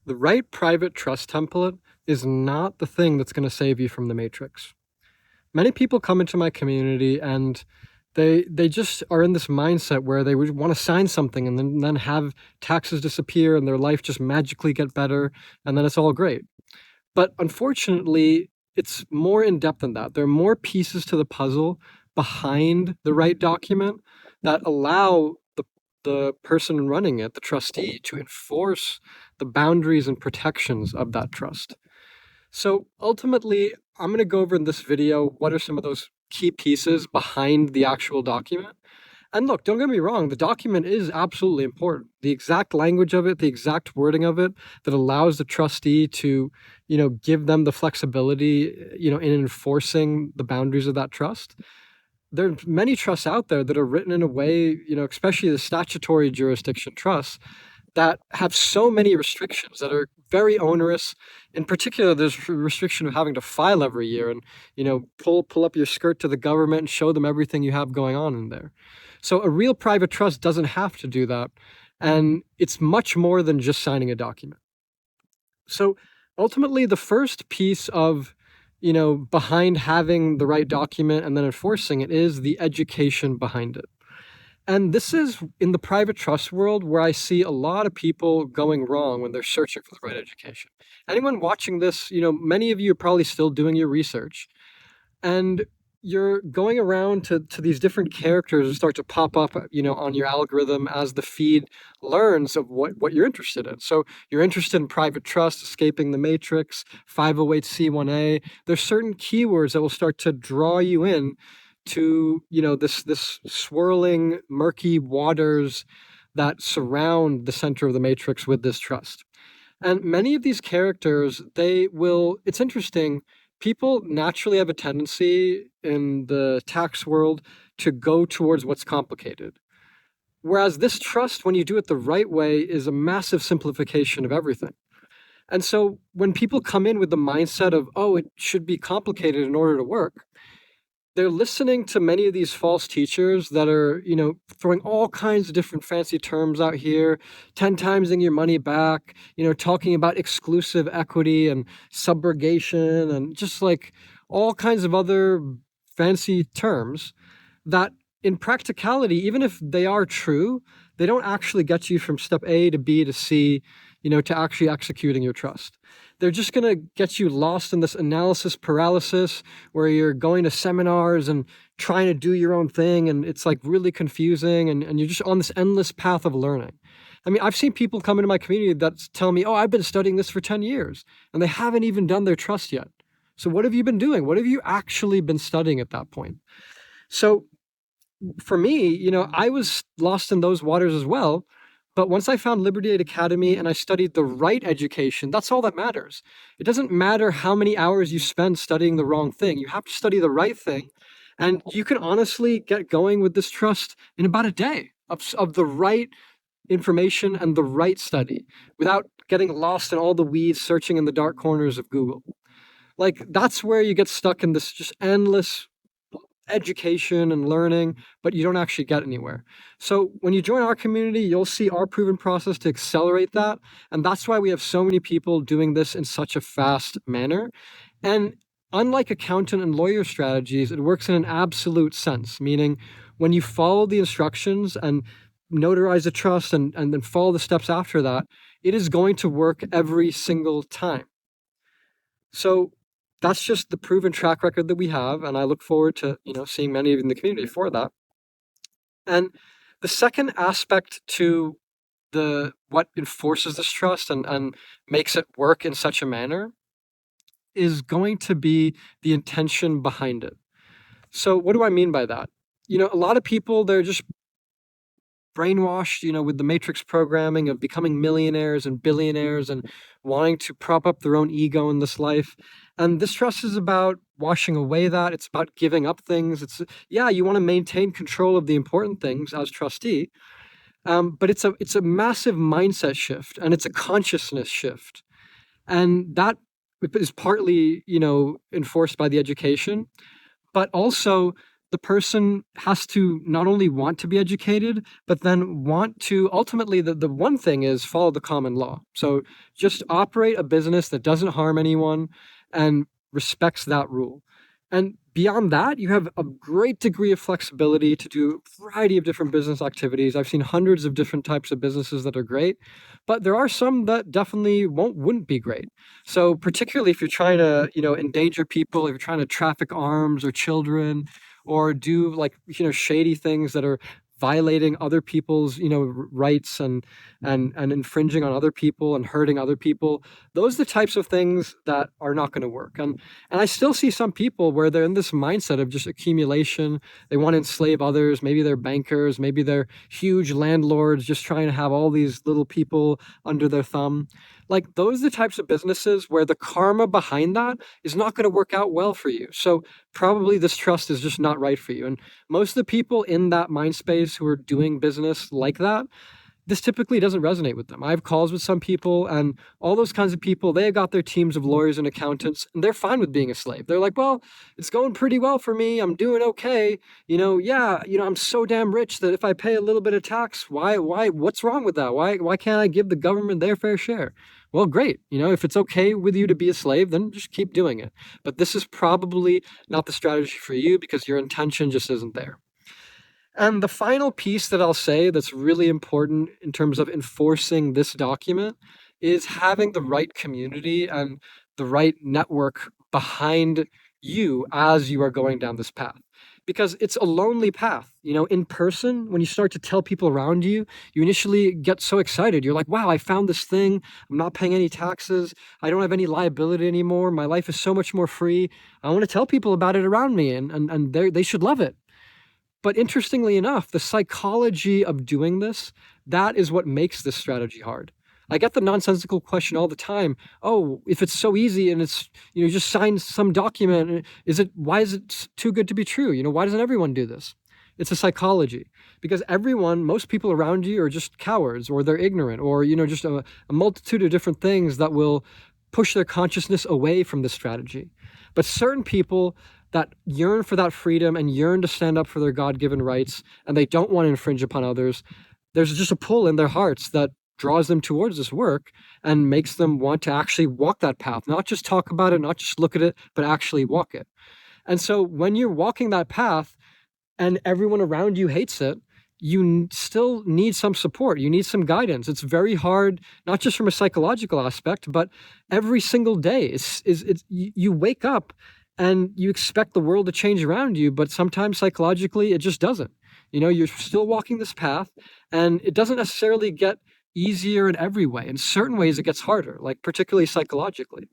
The right private trust template is not the thing that's going to save you from the matrix. Many people come into my community and they just are in this mindset where they would want to sign something and then have taxes disappear and their life just magically get better and then it's all great. But unfortunately, it's more in depth than that. There are more pieces to the puzzle behind the right document that allow the person running it, the trustee, to enforce the boundaries and protections of that trust. So ultimately, I'm going to go over in this video what are some of those key pieces behind the actual document. And look, don't get me wrong, the document is absolutely important. The exact language of it, the exact wording of it that allows the trustee to, give them the flexibility, in enforcing the boundaries of that trust. There are many trusts out there that are written in a way, especially the statutory jurisdiction trusts, that have so many restrictions that are very onerous. In particular, there's a restriction of having to file every year and, pull up your skirt to the government and show them everything you have going on in there. So a real private trust doesn't have to do that. And it's much more than just signing a document. So ultimately, the first piece of, behind having the right document and then enforcing it is the education behind it. And this is in the private trust world where I see a lot of people going wrong when they're searching for the right education. Anyone watching this, many of you are probably still doing your research and you're going around to these different characters that start to pop up, on your algorithm as the feed learns of what you're interested in. So you're interested in private trust, escaping the matrix, 508c1a. There's certain keywords that will start to draw you in to this swirling murky waters that surround the center of the matrix with this trust. And many of these characters, it's interesting, people naturally have a tendency in the tax world to go towards what's complicated. Whereas this trust, when you do it the right way, is a massive simplification of everything. And so when people come in with the mindset of, oh, it should be complicated in order to work, they're listening to many of these false teachers that are, throwing all kinds of different fancy terms out here, 10 timesing your money back, talking about exclusive equity and subrogation and just like all kinds of other fancy terms that in practicality, even if they are true, they don't actually get you from step A to B to C, to actually executing your trust. They're just going to get you lost in this analysis paralysis where you're going to seminars and trying to do your own thing. And it's like really confusing. And you're just on this endless path of learning. I mean, I've seen people come into my community that tell me, oh, I've been studying this for 10 years and they haven't even done their trust yet. So what have you been doing? What have you actually been studying at that point? So for me, I was lost in those waters as well. But once I found Liberty Aid Academy and I studied the right education, that's all that matters. It doesn't matter how many hours you spend studying the wrong thing. You have to study the right thing. And you can honestly get going with this trust in about a day of the right information and the right study without getting lost in all the weeds searching in the dark corners of Google. Like, that's where you get stuck in this just endless education and learning, but you don't actually get anywhere. So when you join our community, you'll see our proven process to accelerate that. And that's why we have so many people doing this in such a fast manner. And unlike accountant and lawyer strategies, it works in an absolute sense, meaning when you follow the instructions and notarize a trust and then follow the steps after that, it is going to work every single time. So that's just the proven track record that we have, and I look forward to seeing many of you in the community for that. And the second aspect to what enforces this trust and makes it work in such a manner is going to be the intention behind it. So what do I mean by that? A lot of people, they're just brainwashed, with the matrix programming of becoming millionaires and billionaires and wanting to prop up their own ego in this life. And this trust is about washing away that. It's about giving up things. You want to maintain control of the important things as trustee, but it's a massive mindset shift and it's a consciousness shift, and that is partly enforced by the education, but also the person has to not only want to be educated, but then want to ultimately, the one thing is follow the common law. So just operate a business that doesn't harm anyone and respects that rule. And beyond that, you have a great degree of flexibility to do a variety of different business activities. I've seen hundreds of different types of businesses that are great, but there are some that definitely wouldn't be great. So particularly if you're trying to, endanger people, if you're trying to traffic arms or children, or do like, shady things that are violating other people's, rights and infringing on other people and hurting other people, those are the types of things that are not going to work. And I still see some people where they're in this mindset of just accumulation. They want to enslave others. Maybe they're bankers, maybe they're huge landlords just trying to have all these little people under their thumb. Like, those are the types of businesses where the karma behind that is not going to work out well for you. So probably this trust is just not right for you. And most of the people in that mind space who are doing business like that, this typically doesn't resonate with them. I have calls with some people, and all those kinds of people, they have got their teams of lawyers and accountants, and they're fine with being a slave. They're like, well, it's going pretty well for me. I'm doing okay. I'm so damn rich that if I pay a little bit of tax, what's wrong with that? Why can't I give the government their fair share? Well, great. If it's okay with you to be a slave, then just keep doing it. But this is probably not the strategy for you because your intention just isn't there. And the final piece that I'll say that's really important in terms of enforcing this document is having the right community and the right network behind you as you are going down this path. Because it's a lonely path. In person, when you start to tell people around you, you initially get so excited. You're like, wow, I found this thing. I'm not paying any taxes. I don't have any liability anymore. My life is so much more free. I want to tell people about it around me, and they should love it. But interestingly enough, the psychology of doing this, that is what makes this strategy hard. I get the nonsensical question all the time. Oh, if it's so easy and it's, just sign some document, why is it too good to be true? Why doesn't everyone do this? It's a psychology, because most people around you are just cowards, or they're ignorant, or, just a multitude of different things that will push their consciousness away from this strategy. But certain people that yearn for that freedom and yearn to stand up for their God-given rights, and they don't want to infringe upon others, there's just a pull in their hearts that draws them towards this work and makes them want to actually walk that path, not just talk about it, not just look at it, but actually walk it. And so when you're walking that path and everyone around you hates it, you still need some support. You need some guidance. It's very hard, not just from a psychological aspect, but every single day. You wake up and you expect the world to change around you, but sometimes psychologically it just doesn't. You're still walking this path, and it doesn't necessarily get easier in every way. In certain ways, it gets harder, like particularly psychologically.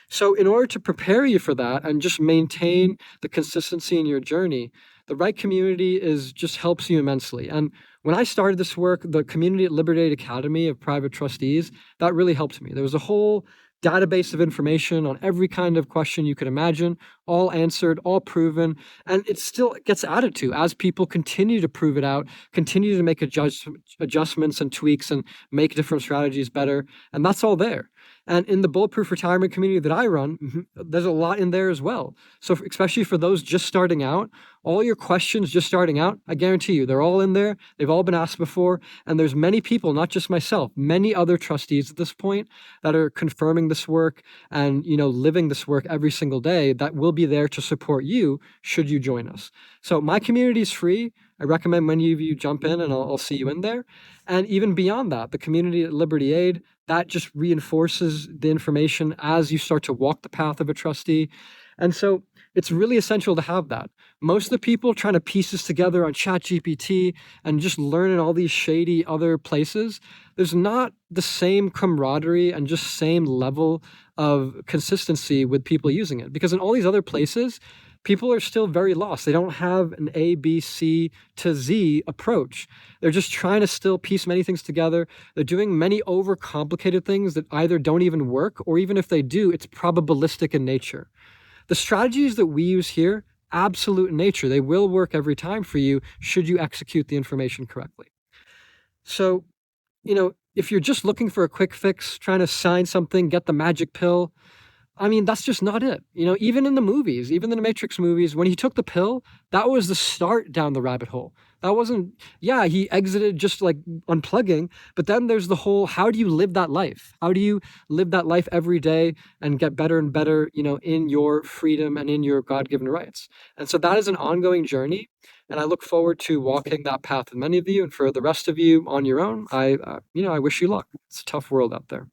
So in order to prepare you for that and just maintain the consistency in your journey, the right community just helps you immensely. And when I started this work, the community at Liberty Aid Academy of private trustees, that really helped me. There was a whole database of information on every kind of question you could imagine, all answered, all proven, and it still gets added to as people continue to prove it out, continue to make adjustments and tweaks and make different strategies better, and that's all there. And in the Bulletproof Retirement community that I run, there's a lot in there as well. So especially for those just starting out, all your questions just starting out, I guarantee you, they're all in there. They've all been asked before. And there's many people, not just myself, many other trustees at this point that are confirming this work and, living this work every single day that will be there to support you should you join us. So my community is free. I recommend many of you jump in, and I'll see you in there. And even beyond that, the community at Liberty Aid, that just reinforces the information as you start to walk the path of a trustee. And so it's really essential to have that. Most of the people trying to piece this together on ChatGPT and just learn in all these shady other places, there's not the same camaraderie and just same level of consistency with people using it. Because in all these other places, people are still very lost. They don't have an A, B, C to Z approach. They're just trying to still piece many things together. They're doing many overcomplicated things that either don't even work, or even if they do, it's probabilistic in nature. The strategies that we use here, absolute in nature. They will work every time for you should you execute the information correctly. So, if you're just looking for a quick fix, trying to sign something, get the magic pill, I mean, that's just not it. You know, even in the movies, even in the Matrix movies, when he took the pill, that was the start down the rabbit hole. That wasn't, yeah, he exited just like unplugging, but then there's the whole, how do you live that life? How do you live that life every day and get better and better, you know, in your freedom and in your God-given rights? And so that is an ongoing journey. And I look forward to walking that path with many of you. And for the rest of you on your own, I wish you luck. It's a tough world out there.